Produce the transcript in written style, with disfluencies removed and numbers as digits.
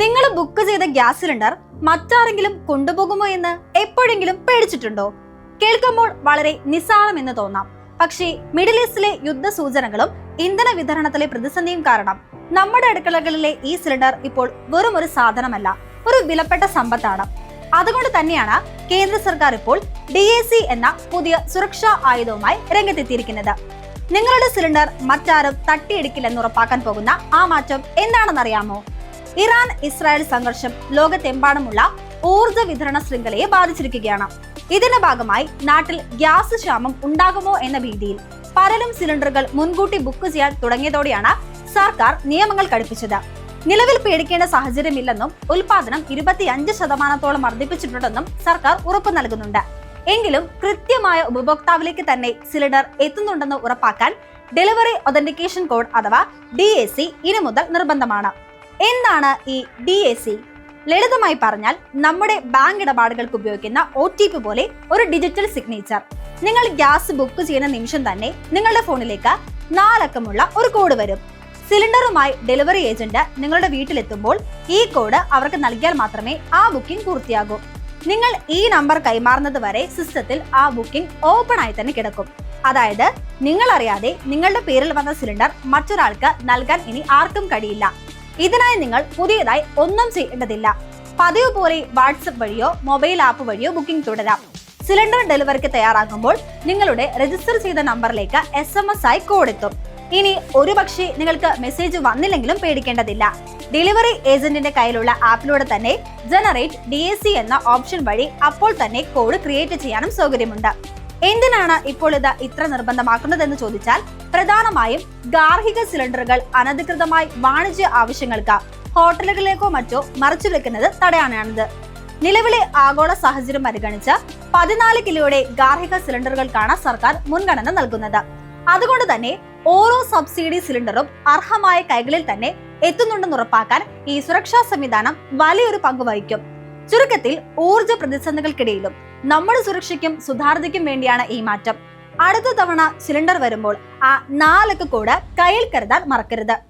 നിങ്ങൾ ബുക്ക് ചെയ്ത gas cylinder മറ്റാരെങ്കിലും കൊണ്ടുപോകുമോ എന്ന് എപ്പോഴെങ്കിലും പേടിച്ചിട്ടുണ്ടോ? കേൾക്കുമ്പോൾ വളരെ നിസ്സാരമെന്ന് തോന്നാം. പക്ഷേ മിഡിൽ ഈസ്റ്റിലെ യുദ്ധ സൂചനകളും ഇന്ധന വിതരണത്തിലെ പ്രതിസന്ധിയും കാരണം നമ്മുടെ അടുക്കളകളിലെ ഈ സിലിണ്ടർ ഇപ്പോൾ വെറും ഒരു സാധനമല്ല, ഒരു വിലപ്പെട്ട സമ്പത്താണ്. അതുകൊണ്ട് തന്നെയാണ് കേന്ദ്ര സർക്കാർ ഇപ്പോൾ DAC എന്ന പുതിയ സുരക്ഷാ ആയുധവുമായി രംഗത്തെത്തിയിരിക്കുന്നത്. നിങ്ങളുടെ സിലിണ്ടർ മറ്റാരും തട്ടിയെടുക്കില്ലെന്ന് ഉറപ്പാക്കാൻ പോകുന്ന ആ മാറ്റം എന്താണെന്നറിയാമോ? ഇറാൻ ഇസ്രായേൽ സംഘർഷം ലോകത്തെമ്പാടുമുള്ള ഊർജ വിതരണ ശൃംഖലയെ ബാധിച്ചിരിക്കുകയാണ്. ഇതിന്റെ ഭാഗമായി നാട്ടിൽ ഗ്യാസ് ക്ഷാമം ഉണ്ടാകുമോ എന്ന ഭീതിയിൽ പലരും സിലിണ്ടറുകൾ മുൻകൂട്ടി ബുക്ക് ചെയ്യാൻ തുടങ്ങിയതോടെയാണ് സർക്കാർ നിയമങ്ങൾ കടുപ്പിച്ചത്. നിലവിൽ പേടിക്കേണ്ട സാഹചര്യമില്ലെന്നും ഉൽപാദനം 25% വർദ്ധിപ്പിച്ചിട്ടുണ്ടെന്നും സർക്കാർ ഉറപ്പു നൽകുന്നുണ്ട്. എങ്കിലും കൃത്യമായ ഉപഭോക്താവിലേക്ക് തന്നെ സിലിണ്ടർ എത്തുന്നുണ്ടെന്ന് ഉറപ്പാക്കാൻ ഡെലിവറി ഒതന്റിക്കേഷൻ കോഡ് അഥവാ DAC ഇനി മുതൽ നിർബന്ധമാണ്. എന്താണ് ഈ DAC? ലളിതമായി പറഞ്ഞാൽ നമ്മുടെ ബാങ്ക് ഇടപാടുകൾക്ക് ഉപയോഗിക്കുന്ന OTP പോലെ ഒരു ഡിജിറ്റൽ സിഗ്നേച്ചർ. നിങ്ങൾ ഗ്യാസ് ബുക്ക് ചെയ്യുന്ന നിമിഷം തന്നെ നിങ്ങളുടെ ഫോണിലേക്ക് 4 അക്കമുള്ള ഒരു കോഡ് വരും. സിലിണ്ടറുമായി ഡെലിവറി ഏജന്റ് നിങ്ങളുടെ വീട്ടിലെത്തുമ്പോൾ ഈ കോഡ് അവർക്ക് നൽകിയാൽ മാത്രമേ ആ ബുക്കിംഗ് പൂർത്തിയാകൂ. നിങ്ങൾ ഈ നമ്പർ കൈമാറുന്നത് വരെ സിസ്റ്റത്തിൽ ആ ബുക്കിംഗ് ഓപ്പൺ ആയി തന്നെ കിടക്കും. അതായത് നിങ്ങൾ അറിയാതെ നിങ്ങളുടെ പേരിൽ വന്ന സിലിണ്ടർ മറ്റൊരാൾക്ക് നൽകാൻ ഇനി ആർക്കും കഴിയില്ല. ഇതിനായി നിങ്ങൾ പുതിയതായി ഒന്നും ചെയ്യേണ്ടതില്ല. പതിവ് പോലെ വാട്സപ്പ് വഴിയോ മൊബൈൽ ആപ്പ് വഴിയോ ബുക്കിംഗ് തുടരാം. സിലിണ്ടർ ഡെലിവറിക്ക് തയ്യാറാകുമ്പോൾ നിങ്ങളുടെ രജിസ്റ്റർ ചെയ്ത നമ്പറിലേക്ക് SMS ആയി കോഡ് എത്തും. ഇനി ഒരുപക്ഷെ നിങ്ങൾക്ക് മെസ്സേജ് വന്നില്ലെങ്കിലും പേടിക്കേണ്ടതില്ല. ഡെലിവറി ഏജന്റിന്റെ കയ്യിലുള്ള ആപ്പിലൂടെ തന്നെ ജനറേറ്റ് DAC എന്ന ഓപ്ഷൻ വഴി അപ്പോൾ തന്നെ കോഡ് ക്രിയേറ്റ് ചെയ്യാനും സൗകര്യമുണ്ട്. എന്തിനാണ് ഇപ്പോൾ ഇത് ഇത്ര നിർബന്ധമാക്കുന്നതെന്ന് ചോദിച്ചാൽ പ്രധാനമായും ഗാർഹിക സിലിണ്ടറുകൾ അനധികൃതമായി വാണിജ്യ ആവശ്യങ്ങൾക്ക് ഹോട്ടലുകളിലേക്കോ മറ്റോ മറച്ചു വെക്കുന്നത് തടയാനാണിത്. നിലവിലെ ആഗോള സാഹചര്യം പരിഗണിച്ച് 14 കിലോയുടെ ഗാർഹിക സിലിണ്ടറുകൾക്കാണ് സർക്കാർ മുൻഗണന നൽകുന്നത്. അതുകൊണ്ട് തന്നെ ഓരോ സബ്സിഡി സിലിണ്ടറും അർഹമായ കൈകളിൽ തന്നെ എത്തുന്നുണ്ടെന്ന് ഉറപ്പാക്കാൻ ഈ സുരക്ഷാ സംവിധാനം വലിയൊരു പങ്ക് വഹിക്കും. ചുരുക്കത്തിൽ ഊർജ പ്രതിസന്ധികൾക്കിടയിലും നമ്മുടെ സുരക്ഷയ്ക്കും സുതാര്യതയ്ക്കും വേണ്ടിയാണ് ഈ മാറ്റം. അടുത്ത തവണ സിലിണ്ടർ വരുമ്പോൾ ആ 4 അക്ക കോഡ് കയ്യിൽ കരുതാൻ മറക്കരുത്.